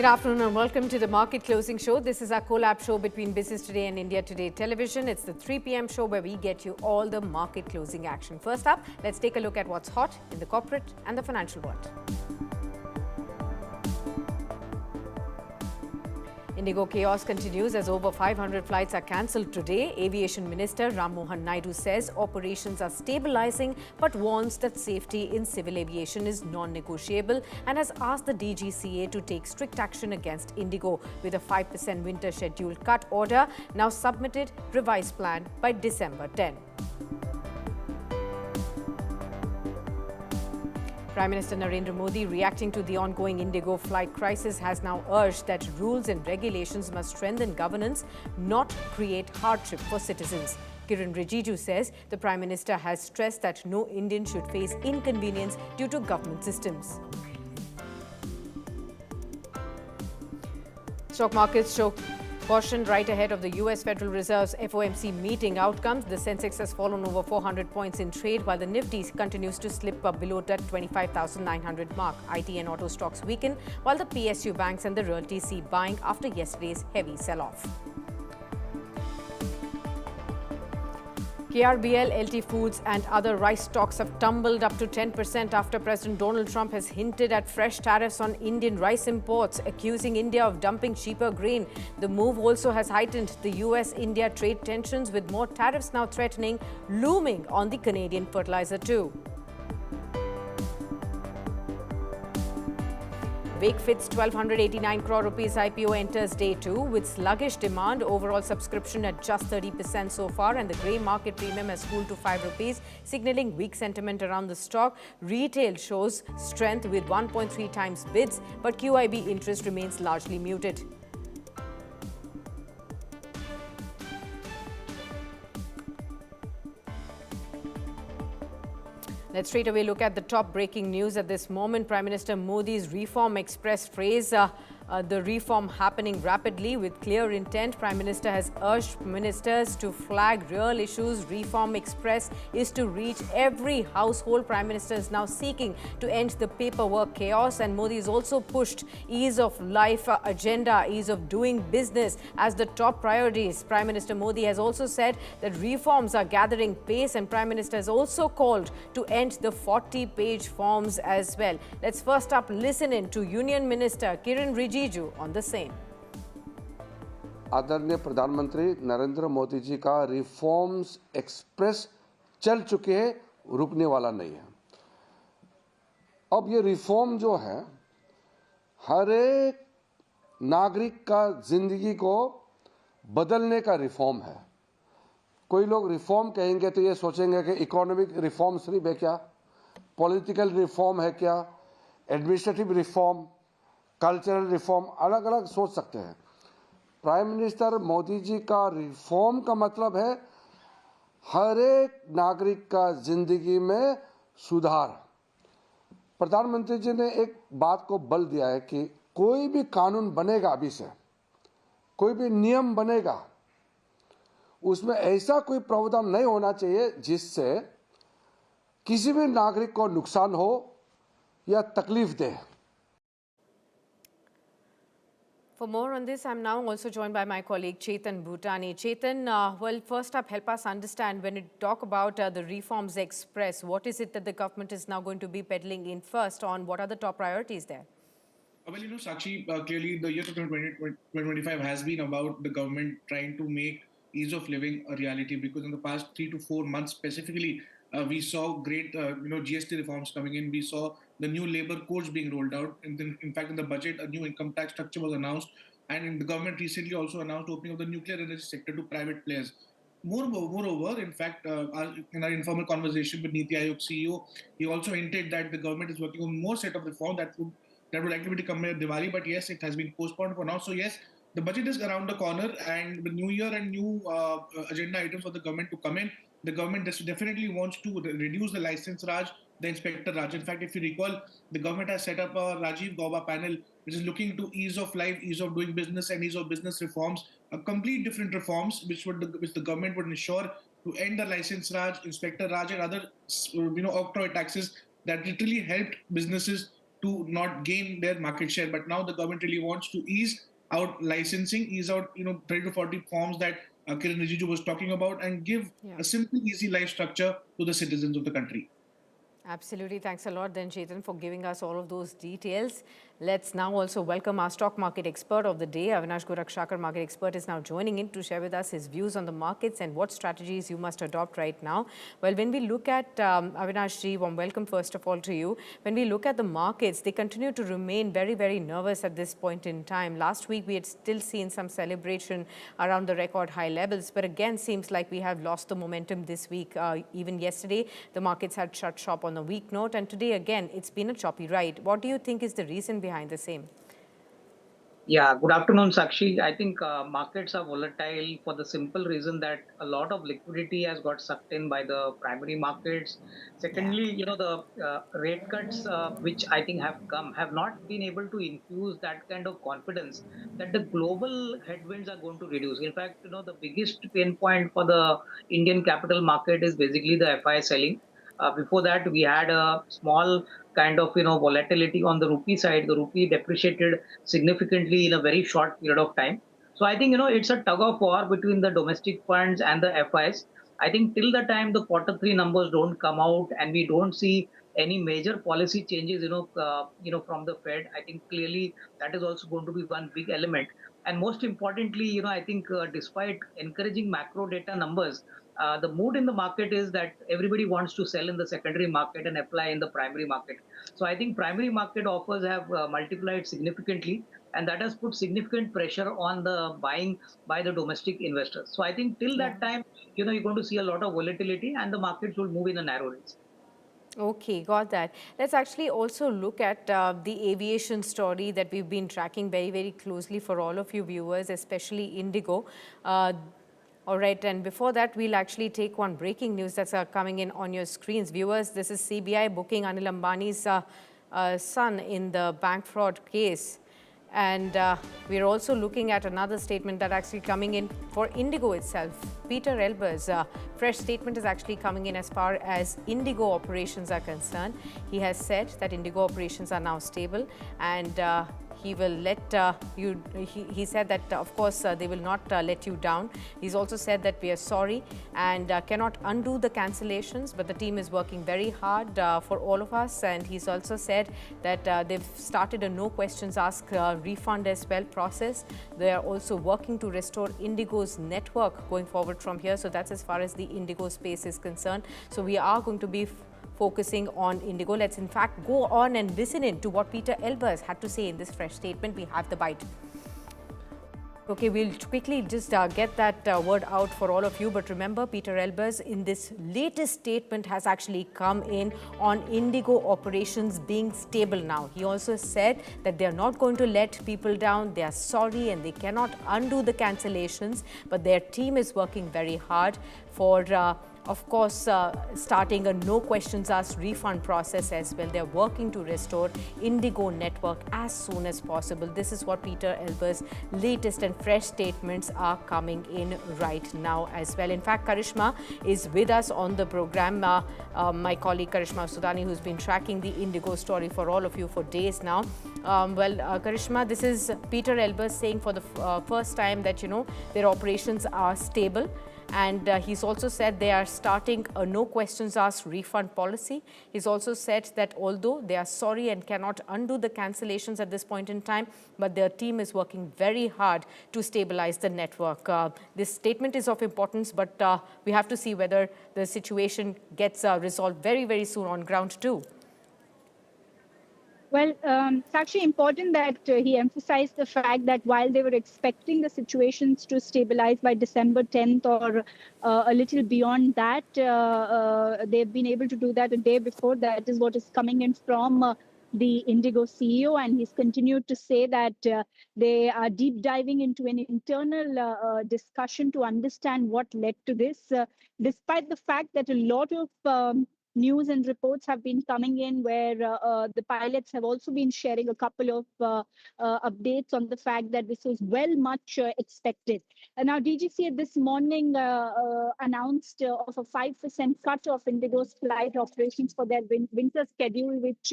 Good afternoon and welcome to the Market Closing Show. This is our collab show between Business Today and India Today Television. It's the 3 p.m. show where we get you all the market closing action. First up, let's take a look at what's hot in the corporate and the financial world. Indigo chaos continues as over 500 flights are cancelled today. Aviation Minister Mohan Naidu says operations are stabilising but warns that safety in civil aviation is non-negotiable and has asked the DGCA to take strict action against Indigo with a 5% winter schedule cut order now submitted revised plan by December 10. Prime Minister Narendra Modi, reacting to the ongoing Indigo flight crisis, has now urged that rules and regulations must strengthen governance, not create hardship for citizens. Kiran Rijiju says the Prime Minister has stressed that no Indian should face inconvenience due to government systems. Stock markets show caution right ahead of the US Federal Reserve's FOMC meeting outcomes. The Sensex has fallen over 400 points in trade, while the Nifty continues to slip up below that 25,900 mark. IT and auto stocks weaken, while the PSU banks and the realty see buying after yesterday's heavy sell-off. KRBL, LT Foods and other rice stocks have tumbled up to 10% after President Donald Trump has hinted at fresh tariffs on Indian rice imports, accusing India of dumping cheaper grain. The move also has heightened the US-India trade tensions, with more tariffs now looming on the Canadian fertilizer too. Wakefit's 1,289 crore rupees IPO enters day 2 with sluggish demand. Overall subscription at just 30% so far, and the grey market premium has cooled to 5 rupees, signalling weak sentiment around the stock. Retail shows strength with 1.3 times bids, but QIB interest remains largely muted. Let's straight away look at the top breaking news at this moment. Prime Minister Modi's Reform Express phrase, the reform happening rapidly with clear intent. Prime Minister has urged ministers to flag real issues. Reform Express is to reach every household. Prime Minister is now seeking to end the paperwork chaos, and Modi has also pushed ease of life agenda, ease of doing business as the top priorities. Prime Minister Modi has also said that reforms are gathering pace, and Prime Minister has also called to end the 40-page forms as well. Let's first up listen in to Union Minister Kiran Rijiju on the same. आदरणीय प्रधानमंत्री नरेंद्र मोदी जी का reforms express चल चुके हैं, रुकने वाला नहीं है। अब ये रिफॉर्म जो है हर एक नागरिक का जिंदगी को बदलने का रिफॉर्म है। कोई लोग रिफॉर्म कहेंगे तो ये सोचेंगे कि इकोनॉमिक रिफॉर्म सिर्फ है क्या, पॉलिटिकल रिफॉर्म है क्या, एडमिनिस्ट्रेटिव रिफॉर्म, कल्चरल रिफॉर्म, अलग अलग सोच सकते हैं। प्राइम मिनिस्टर मोदी जी का रिफॉर्म का मतलब है हर एक नागरिक का जिंदगी में सुधार। प्रधानमंत्री जी ने एक बात को बल दिया है कि कोई भी कानून बनेगा, अभी से कोई भी नियम बनेगा, उसमें ऐसा कोई प्रावधान नहीं होना चाहिए जिससे किसी भी नागरिक को नुकसान हो या तकलीफ दे। For more on this, I'm now also joined by my colleague Chetan Bhutani. Chetan, well, first up, help us understand when you talk about the Reforms Express, what is it that the government is now going to be peddling in first on? What are the top priorities there? Well, Sakshi, clearly the year 2025 has been about the government trying to make ease of living a reality, because in the past 3 to 4 months specifically, we saw great, GST reforms coming in. We saw the new labor codes being rolled out. And then, in fact, in the budget, a new income tax structure was announced. And the government recently also announced opening of the nuclear energy sector to private players. Moreover, in fact, in our informal conversation with Niti Aayog CEO, he also hinted that the government is working on more set of reform that would likely come in Diwali. But yes, it has been postponed for now. So yes, the budget is around the corner, and the new year and new agenda items for the government to come in. The government definitely wants to reduce the license Raj, the inspector Raj. In fact, if you recall, the government has set up a Rajiv Gauba panel, which is looking to ease of life, ease of doing business, and ease of business reforms, a complete different reforms, which the government would ensure to end the license Raj, inspector Raj, and other octroi taxes that literally helped businesses to not gain their market share. But now the government really wants to ease out licensing, ease out 30 to 40 forms that Kiran Rijiju was talking about, and give Yeah. a simple, easy life structure to the citizens of the country. Absolutely. Thanks a lot, then, Chetan, for giving us all of those details. Let's now also welcome our stock market expert of the day. Avinash Gorakshakar, market expert, is now joining in to share with us his views on the markets and what strategies you must adopt right now. Well, when we look at, Avinash ji, warm welcome first of all to you. When we look at the markets, they continue to remain very, very nervous at this point in time. Last week, we had still seen some celebration around the record high levels, but again, seems like we have lost the momentum this week. Even yesterday, the markets had shut shop on a weak note, and today again it's been a choppy ride. What do you think is the reason behind the same? Yeah, good afternoon, Sakshi. I think markets are volatile for the simple reason that a lot of liquidity has got sucked in by the primary markets. Yeah. Secondly, the rate cuts, which I think have not been able to infuse that kind of confidence that the global headwinds are going to reduce. In fact, the biggest pain point for the Indian capital market is basically the FI selling. Before that, we had a small kind of volatility on the rupee side. The rupee depreciated significantly in a very short period of time. So I think it's a tug of war between the domestic funds and the FIs. I think till the time the quarter 3 numbers don't come out and we don't see any major policy changes, from the Fed, I think clearly that is also going to be one big element. And most importantly, I think despite encouraging macro data numbers, the mood in the market is that everybody wants to sell in the secondary market and apply in the primary market. So I think primary market offers have multiplied significantly, and that has put significant pressure on the buying by the domestic investors. So I think till Yeah. that time, you're going to see a lot of volatility, and the markets will move in a narrow range. Okay, got that. Let's actually also look at the aviation story that we've been tracking very, very closely for all of you viewers, especially Indigo. All right, and before that, we'll actually take one breaking news that's coming in on your screens. Viewers, this is CBI booking Anil Ambani's son in the bank fraud case. And we're also looking at another statement that actually coming in for Indigo itself. Peter Elbers' fresh statement is actually coming in as far as Indigo operations are concerned. He has said that Indigo operations are now stable, and he will let he said that of course they will not let you down. He's also said that we are sorry and cannot undo the cancellations, but the team is working very hard for all of us. And he's also said that they've started a no questions asked refund as well process. They are also working to restore Indigo's network going forward from here. So that's as far as the Indigo space is concerned. So we are going to be focusing on Indigo. Let's in fact go on and listen in to what Peter Elbers had to say in this fresh statement. We have the bite. Okay, we'll quickly just get that word out for all of you. But remember, Peter Elbers in this latest statement has actually come in on Indigo operations being stable now. He also said that they are not going to let people down. They are sorry and they cannot undo the cancellations. But their team is working very hard for of course, starting a no questions asked refund process as well. They're working to restore Indigo network as soon as possible. This is what Peter Elbers' latest and fresh statements are coming in right now as well. In fact, Karishma is with us on the program. My colleague Karishma Sudani, who's been tracking the Indigo story for all of you for days now. Karishma, this is Peter Elbers saying for the first time that, their operations are stable. And he's also said they are starting a no questions asked refund policy. He's also said that although they are sorry and cannot undo the cancellations at this point in time, but their team is working very hard to stabilize the network. This statement is of importance, but we have to see whether the situation gets resolved very, very soon on ground too. Well, it's actually important that he emphasized the fact that while they were expecting the situations to stabilize by December 10th or a little beyond that, they've been able to do that a day before. That is what is coming in from the Indigo CEO, and he's continued to say that they are deep diving into an internal discussion to understand what led to this, despite the fact that a lot of news and reports have been coming in where the pilots have also been sharing a couple of updates on the fact that this was much expected. And now DGCA this morning announced of a 5% cut of Indigo's flight operations for their winter schedule, which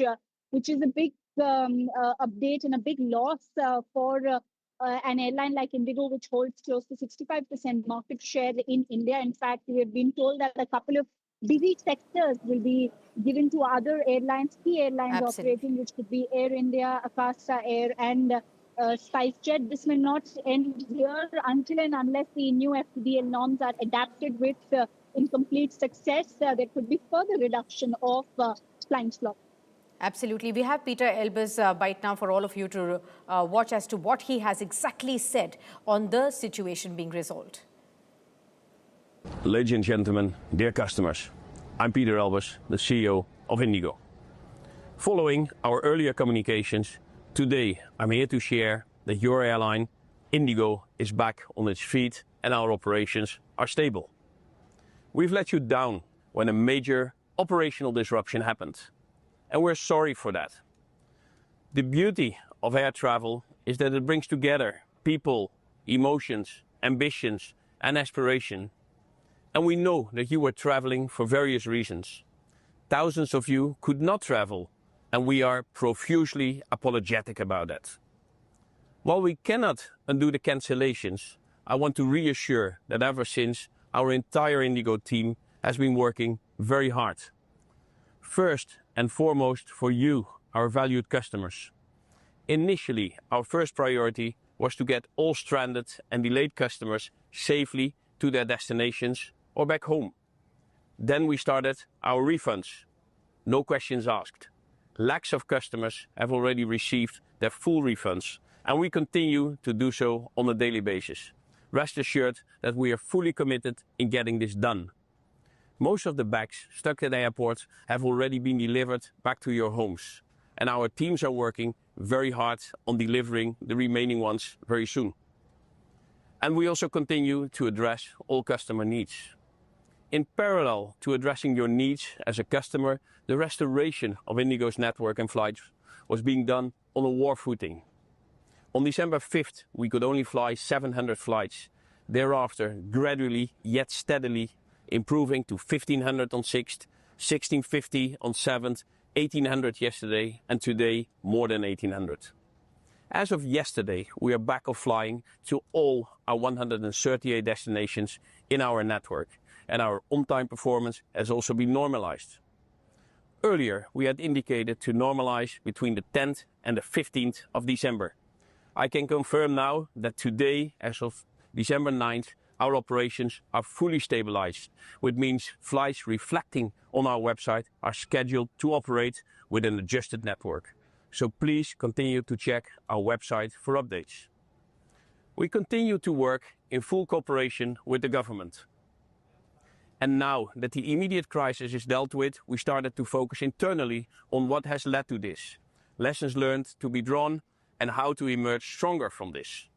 which is a big update and a big loss for an airline like Indigo, which holds close to 65% market share in India. In fact, we have been told that a couple of busy sectors will be given to other airlines, key airlines operating, which could be Air India, Akasa Air, and SpiceJet. This may not end here until and unless the new FDL norms are adapted with incomplete success. There could be further reduction of flying slots. Absolutely. We have Peter Elbers right now for all of you to watch as to what he has exactly said on the situation being resolved. Ladies and gentlemen, dear customers, I'm Peter Elbers, the CEO of Indigo. Following our earlier communications, today I'm here to share that your airline, Indigo, is back on its feet and our operations are stable. We've let you down when a major operational disruption happened, and we're sorry for that. The beauty of air travel is that it brings together people, emotions, ambitions, and aspiration. And we know that you were traveling for various reasons. Thousands of you could not travel, and we are profusely apologetic about that. While we cannot undo the cancellations, I want to reassure that ever since, our entire Indigo team has been working very hard. First and foremost for you, our valued customers. Initially, our first priority was to get all stranded and delayed customers safely to their destinations or back home. Then we started our refunds. No questions asked. Lakhs of customers have already received their full refunds, and we continue to do so on a daily basis. Rest assured that we are fully committed in getting this done. Most of the bags stuck at airports have already been delivered back to your homes, and our teams are working very hard on delivering the remaining ones very soon. And we also continue to address all customer needs. In parallel to addressing your needs as a customer, the restoration of Indigo's network and flights was being done on a war footing. On December 5th, we could only fly 700 flights. Thereafter, gradually yet steadily improving to 1,500 on 6th, 1,650 on 7th, 1,800 yesterday, and today more than 1,800. As of yesterday, we are back of flying to all our 138 destinations in our network, and our on-time performance has also been normalized. Earlier, we had indicated to normalize between the 10th and the 15th of December. I can confirm now that today, as of December 9th, our operations are fully stabilized, which means flights reflecting on our website are scheduled to operate with an adjusted network. So please continue to check our website for updates. We continue to work in full cooperation with the government. And now that the immediate crisis is dealt with, we started to focus internally on what has led to this, lessons learned to be drawn, and how to emerge stronger from this.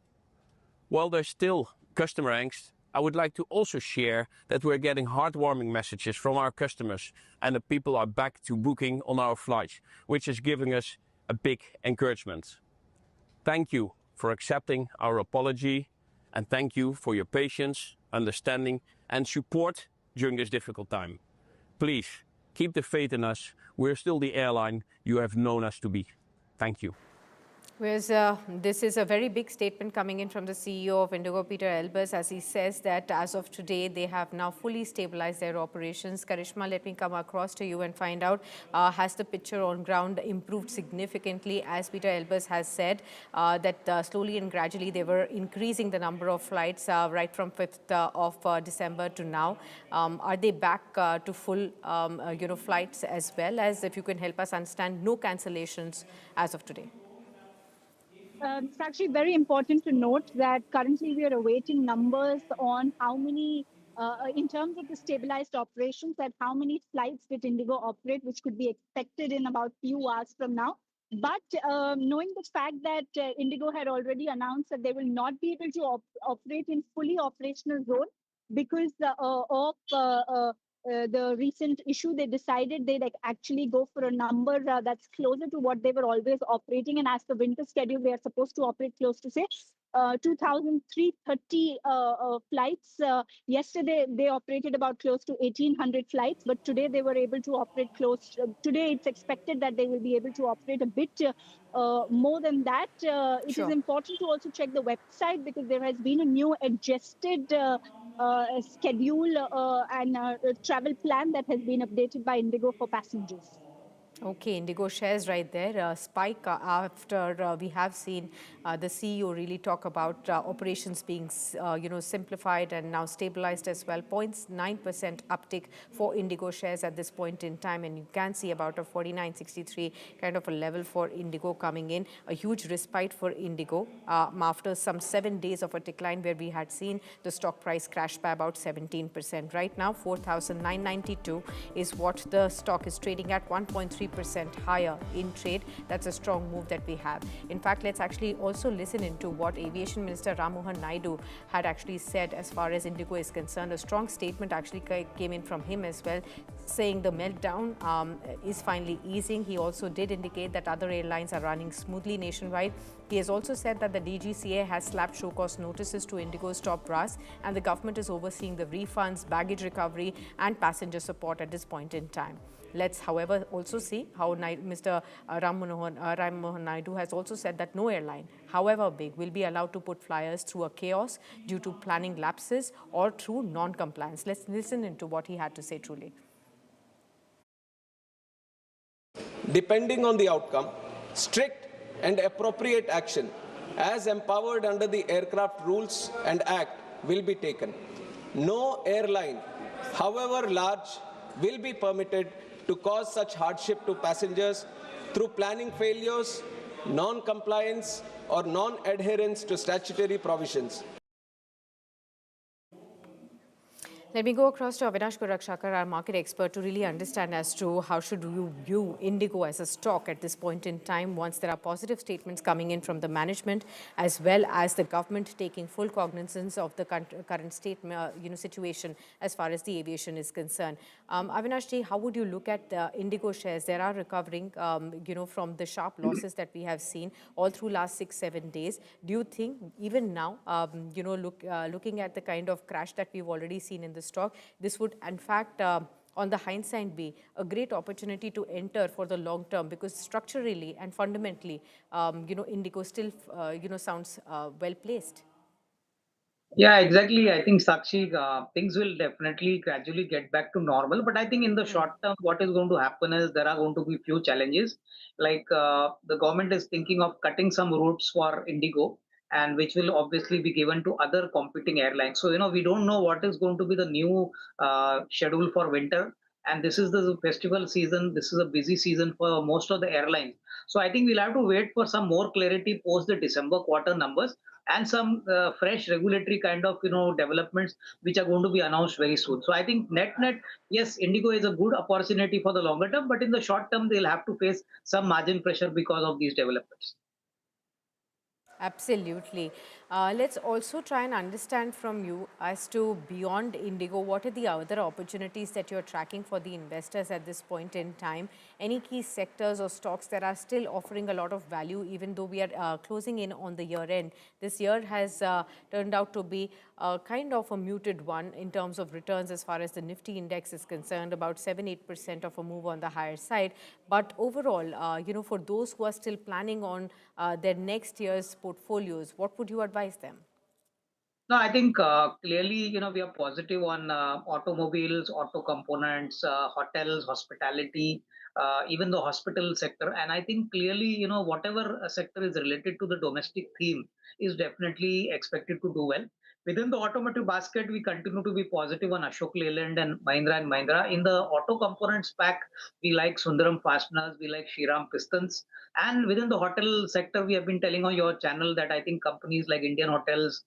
While there's still customer angst, I would like to also share that we're getting heartwarming messages from our customers and the people are back to booking on our flights, which is giving us a big encouragement. Thank you for accepting our apology, and thank you for your patience, understanding, and support during this difficult time. Please keep the faith in us. We're still the airline you have known us to be. Thank you. Whereas this is a very big statement coming in from the CEO of Indigo, Peter Elbers, as he says that as of today, they have now fully stabilized their operations. Karishma, let me come across to you and find out, has the picture on ground improved significantly? As Peter Elbers has said, that slowly and gradually they were increasing the number of flights right from 5th of December to now. Are they back to full flights, as well as, if you can help us understand, no cancellations as of today? It's actually very important to note that currently we are awaiting numbers on how many, in terms of the stabilized operations, that how many flights did Indigo operate, which could be expected in about few hours from now. But knowing the fact that Indigo had already announced that they will not be able to operate in fully operational zone because of the recent issue, they decided they'd actually go for a number that's closer to what they were always operating. And as the winter schedule, they are supposed to operate close to, say, 2,330 flights. Yesterday, they operated about close to 1,800 flights, but today they were able to operate today, it's expected that they will be able to operate a bit more than that. It is Sure. important to also check the website because there has been a new adjusted schedule and travel plan that has been updated by Indigo for passengers. Okay, Indigo shares right there spike after we have seen the CEO really talk about operations being simplified and now stabilized as well. 0.9% uptick for Indigo shares at this point in time, and you can see about a 49.63 kind of a level for Indigo coming in. A huge respite for Indigo after some 7 days of a decline where we had seen the stock price crash by about 17%. Right now, 4,992 is what the stock is trading at, 1.3% higher in trade. That's a strong move that we have. In fact, let's actually also listen into what Aviation Minister Mohan Naidu had actually said as far as Indigo is concerned. A strong statement actually came in from him as well, saying the meltdown is finally easing. He also did indicate that other airlines are running smoothly nationwide. He has also said that the DGCA has slapped show-cause notices to Indigo's top brass, and the government is overseeing the refunds, baggage recovery and passenger support at this point in time. Let's, however, also see how Mr. Ram Mohan Naidu has also said that no airline, however big, will be allowed to put flyers through a chaos due to planning lapses or through non-compliance. Let's listen into what he had to say truly. Depending on the outcome, strict and appropriate action as empowered under the Aircraft Rules and Act will be taken. No airline, however large, will be permitted to cause such hardship to passengers through planning failures, non-compliance or non-adherence to statutory provisions. Let me go across to Avinash Kurakshakar, our market expert, to really understand as to how should you view Indigo as a stock at this point in time once there are positive statements coming in from the management as well as the government taking full cognizance of the current state situation as far as the aviation is concerned. Avinash ji, how would you look at the Indigo shares? They are recovering from the sharp losses that we have seen all through last 6-7 days. Do you think even now, looking at the kind of crash that we've already seen in the stock, this would in fact on the hindsight be a great opportunity to enter for the long term, because structurally and fundamentally Indigo still sounds well placed? Yeah, exactly. I think Sakshi, things will definitely gradually get back to normal. But I think in the short term, what is going to happen is there are going to be few challenges. Like the government is thinking of cutting some routes for Indigo, and which will obviously be given to other competing airlines. So we don't know what is going to be the new schedule for winter. And this is the festival season. This is a busy season for most of the airlines. So I think we'll have to wait for some more clarity post the December quarter numbers and some fresh regulatory kind of developments which are going to be announced very soon. So I think net, yes, Indigo is a good opportunity for the longer term, but in the short term they'll have to face some margin pressure because of these developments. Absolutely. Let's also try and understand from you as to beyond Indigo, what are the other opportunities that you're tracking for the investors at this point in time? Any key sectors or stocks that are still offering a lot of value, even though we are closing in on the year end? This year has turned out to be kind of a muted one in terms of returns as far as the Nifty index is concerned, about 7-8% of a move on the higher side. But overall, for those who are still planning on their next year's portfolios, what would you advise them? No, I think clearly, we are positive on automobiles, auto components, hotels, hospitality, even the hospital sector. And I think clearly, whatever sector is related to the domestic theme is definitely expected to do well. Within the automotive basket, we continue to be positive on Ashok Leyland and Mahindra. In the auto components pack, we like Sundaram Fasteners, we like Shriram Pistons. And within the hotel sector, we have been telling on your channel that I think companies like Indian Hotels,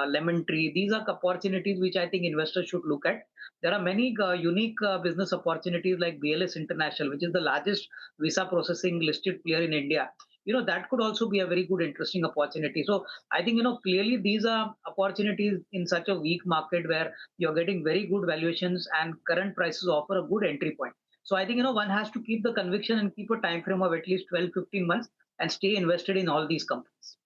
Lemon Tree, these are opportunities which I think investors should look at. There are many unique business opportunities like BLS International, which is the largest visa processing listed player in India. That could also be a very good, interesting opportunity. So I think, clearly these are opportunities in such a weak market where you're getting very good valuations and current prices offer a good entry point. So I think, one has to keep the conviction and keep a time frame of at least 12-15 months and stay invested in all these companies.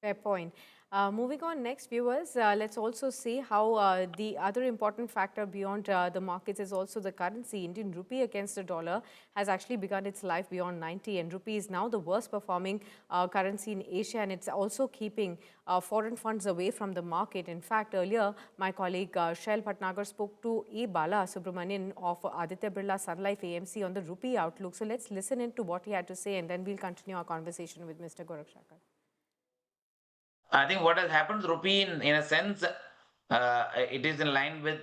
Fair point. Moving on next, viewers, let's also see how the other important factor beyond the markets is also the currency. Indian rupee against the dollar has actually begun its life beyond 90, and rupee is now the worst performing currency in Asia, and it's also keeping foreign funds away from the market. In fact, earlier, my colleague Shail Bhatnagar spoke to E. Bala Subramanian of Aditya Birla Sun Life AMC on the rupee outlook. So let's listen in to what he had to say, and then we'll continue our conversation with Mr. Gorakshakar. I think what has happened to rupee, in a sense, it is in line with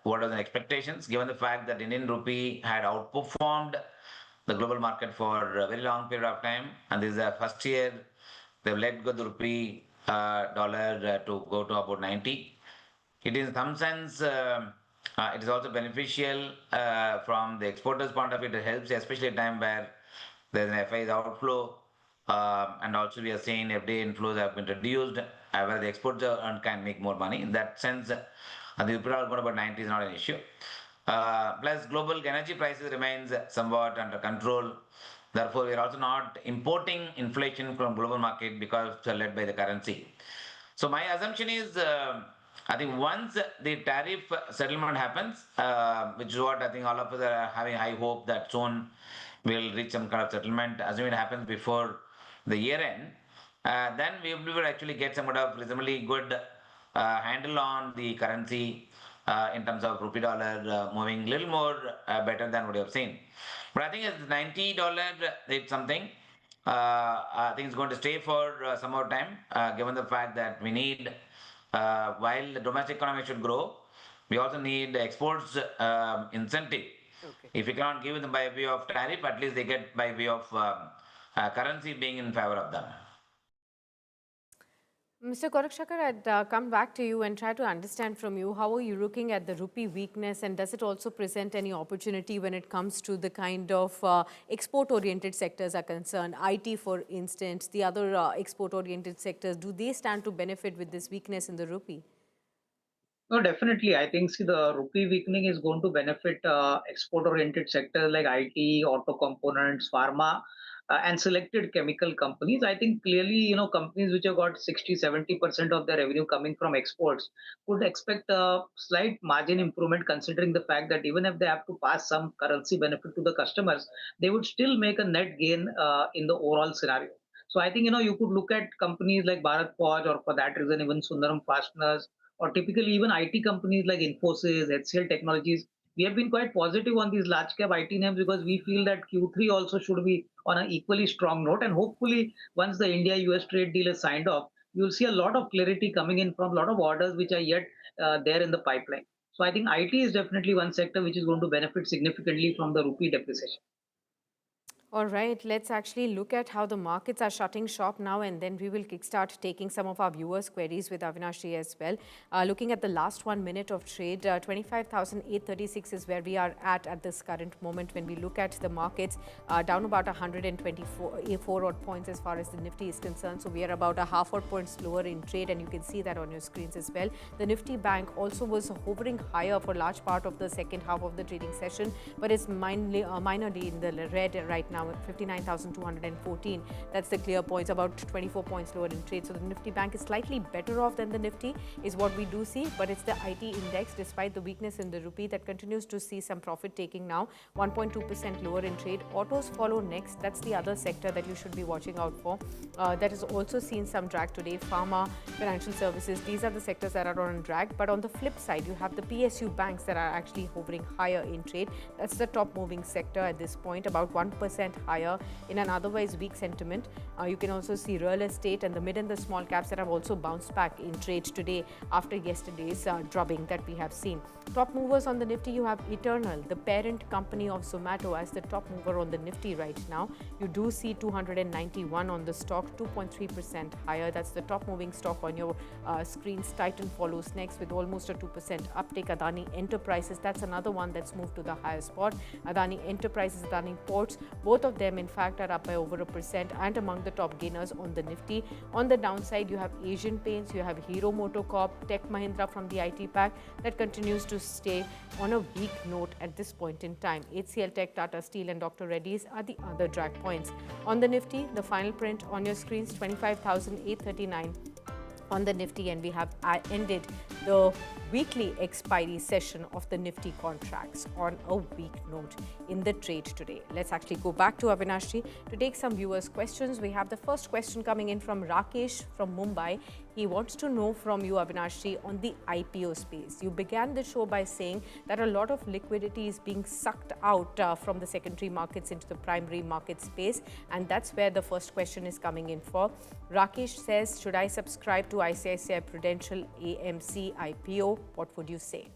what are the expectations, given the fact that Indian rupee had outperformed the global market for a very long period of time, and this is the first year they've let go the rupee dollar to go to about 90. It is in some sense, it is also beneficial from the exporters' point of view. It helps, especially at a time where there's an FI's outflow. And also we are seeing FDI inflows have been reduced, where the exporters can make more money. In that sense, the rupee dollar about 90 is not an issue. Plus, global energy prices remains somewhat under control. Therefore, we are also not importing inflation from global market because it's led by the currency. So my assumption is, I think once the tariff settlement happens, which is what I think all of us are having high hope that soon we'll reach some kind of settlement, assuming it happens before the year end, then we will actually get some kind of reasonably good handle on the currency in terms of rupee dollar moving a little more better than what you have seen. But I think it's $90, it's something. I think it's going to stay for some more time, given the fact that we need, while the domestic economy should grow, we also need exports incentive. Okay. If we cannot give them by way of tariff, at least they get by way of currency being in favor of them. Mr. Gorakshakar, I'd come back to you and try to understand from you, how are you looking at the rupee weakness, and does it also present any opportunity when it comes to the kind of export-oriented sectors are concerned? IT, for instance, the other export-oriented sectors, do they stand to benefit with this weakness in the rupee? No, definitely. I think the rupee weakening is going to benefit export-oriented sectors like IT, auto components, pharma, and selected chemical companies. I think clearly, companies which have got 60-70% of their revenue coming from exports could expect a slight margin improvement, considering the fact that even if they have to pass some currency benefit to the customers, they would still make a net gain in the overall scenario. So I think, you could look at companies like Bharat Forge, or for that reason, even Sundaram Fasteners, or typically even IT companies like Infosys, HCL Technologies. We have been quite positive on these large cap IT names because we feel that Q3 also should be on an equally strong note. And hopefully, once the India-US trade deal is signed off, you'll see a lot of clarity coming in from a lot of orders which are yet there in the pipeline. So I think IT is definitely one sector which is going to benefit significantly from the rupee depreciation. All right, let's actually look at how the markets are shutting shop now, and then we will kickstart taking some of our viewers' queries with Avinashi as well. Looking at the last 1 minute of trade, 25,836 is where we are at this current moment. When we look at the markets, down about 124 odd points as far as the Nifty is concerned. So we are about a half odd point slower in trade, and you can see that on your screens as well. The Nifty Bank also was hovering higher for a large part of the second half of the trading session, but it's minorly in the red right now at 59,214. That's the clear points, about 24 points lower in trade. So the Nifty Bank is slightly better off than the Nifty is what we do see, but it's the IT index, despite the weakness in the rupee, that continues to see some profit taking now, 1.2% lower in trade. Autos follow next. That's the other sector that you should be watching out for. That has also seen some drag today. Pharma, financial services, these are the sectors that are on drag. But on the flip side, you have the PSU banks that are actually hovering higher in trade. That's the top moving sector at this point, about 1% higher in an otherwise weak sentiment. You can also see real estate and the mid and the small caps that have also bounced back in trade today after yesterday's dropping that we have seen. Top movers on the Nifty, you have Eternal, the parent company of Zomato, as the top mover on the Nifty right now. You do see 291 on the stock, 2.3% higher. That's the top moving stock on your screens. Titan follows next with almost a 2% uptake. Adani Enterprises, that's another one that's moved to the higher spot. Adani Enterprises, Adani Ports, both Both of them, in fact, are up by over 1% and among the top gainers on the Nifty. On the downside, you have Asian Paints, you have Hero MotoCorp, Tech Mahindra from the IT pack that continues to stay on a weak note at this point in time. HCL Tech, Tata Steel and Dr. Reddy's are the other drag points. On the Nifty, the final print on your screens, 25,839 on the Nifty, and we have ended the weekly expiry session of the Nifty contracts on a weak note in the trade today. Let's actually go back to Avinash to take some viewers' questions. We have the first question coming in from Rakesh from Mumbai. He wants to know from you, Avinash, on the IPO space. You began the show by saying that a lot of liquidity is being sucked out from the secondary markets into the primary market space, and that's where the first question is coming in for. Rakesh says, should I subscribe to ICICI Prudential AMC IPO? What would you say?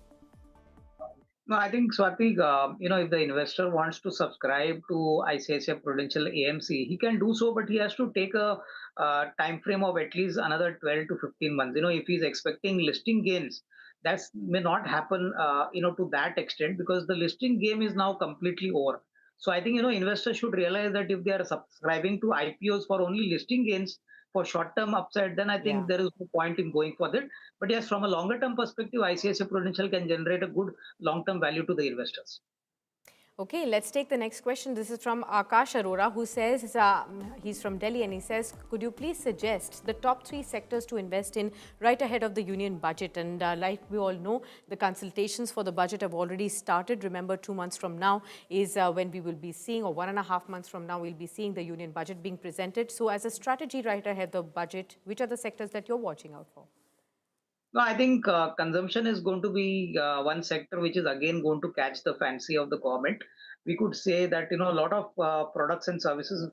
No, I think, Swati, if the investor wants to subscribe to ICICI Prudential AMC, he can do so, but he has to take a time frame of at least another 12 to 15 months. If he's expecting listing gains, that may not happen, to that extent, because the listing game is now completely over. So I think, investors should realize that if they are subscribing to IPOs for only listing gains for short-term upside, then I think there is no point in going for that. But yes, from a longer-term perspective, ICICI Prudential can generate a good long-term value to the investors. Okay, let's take the next question. This is from Akash Arora, who says, he's from Delhi, and he says, could you please suggest the top 3 sectors to invest in right ahead of the union budget? And like we all know, the consultations for the budget have already started. Remember, 2 months from now is when we will be seeing, or 1.5 months from now, we'll be seeing the union budget being presented. So as a strategy right ahead of the budget, which are the sectors that you're watching out for? No, I think consumption is going to be one sector which is again going to catch the fancy of the government. We could say that a lot of products and services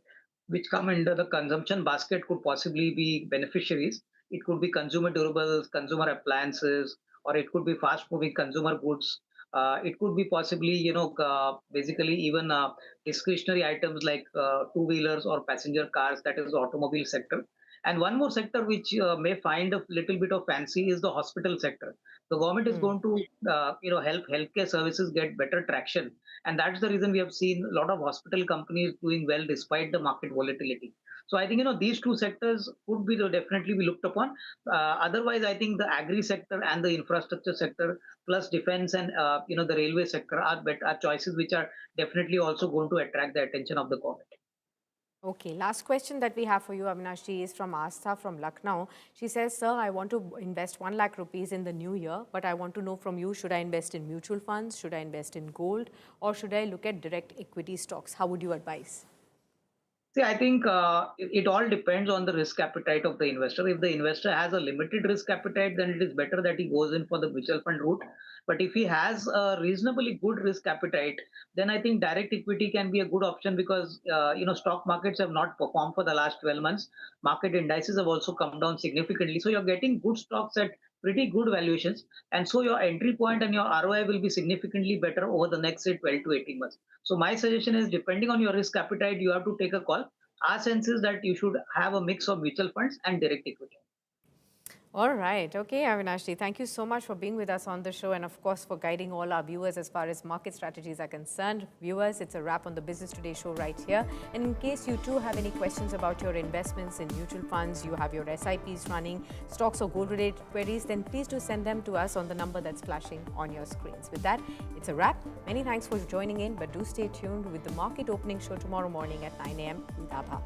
which come under the consumption basket could possibly be beneficiaries. It could be consumer durables, consumer appliances, or it could be fast-moving consumer goods. It could be possibly, basically even discretionary items like two-wheelers or passenger cars, that is the automobile sector. And one more sector which may find a little bit of fancy is the hospital sector. The government is going to, help healthcare services get better traction. And that's the reason we have seen a lot of hospital companies doing well despite the market volatility. So I think, these 2 sectors would be definitely be looked upon. Otherwise, I think the agri sector and the infrastructure sector plus defense and, the railway sector are choices which are definitely also going to attract the attention of the government. Okay, last question that we have for you, Avinash, is from Astha from Lucknow. She says, sir, I want to invest 1 lakh rupees in the new year, but I want to know from you, should I invest in mutual funds, should I invest in gold, or should I look at direct equity stocks? How would you advise? See, I think it all depends on the risk appetite of the investor. If the investor has a limited risk appetite, then it is better that he goes in for the mutual fund route. But if he has a reasonably good risk appetite, then I think direct equity can be a good option because, stock markets have not performed for the last 12 months. Market indices have also come down significantly. So you're getting good stocks at pretty good valuations. And so your entry point and your ROI will be significantly better over the next, say, 12 to 18 months. So my suggestion is, depending on your risk appetite, you have to take a call. Our sense is that you should have a mix of mutual funds and direct equity. All right. Okay, Avinash, thank you so much for being with us on the show and, of course, for guiding all our viewers as far as market strategies are concerned. Viewers, it's a wrap on the Business Today show right here. And in case you too have any questions about your investments in mutual funds, you have your SIPs running, stocks or gold-related queries, then please do send them to us on the number that's flashing on your screens. With that, it's a wrap. Many thanks for joining in, but do stay tuned with the Market Opening Show tomorrow morning at 9 a.m. with Abha.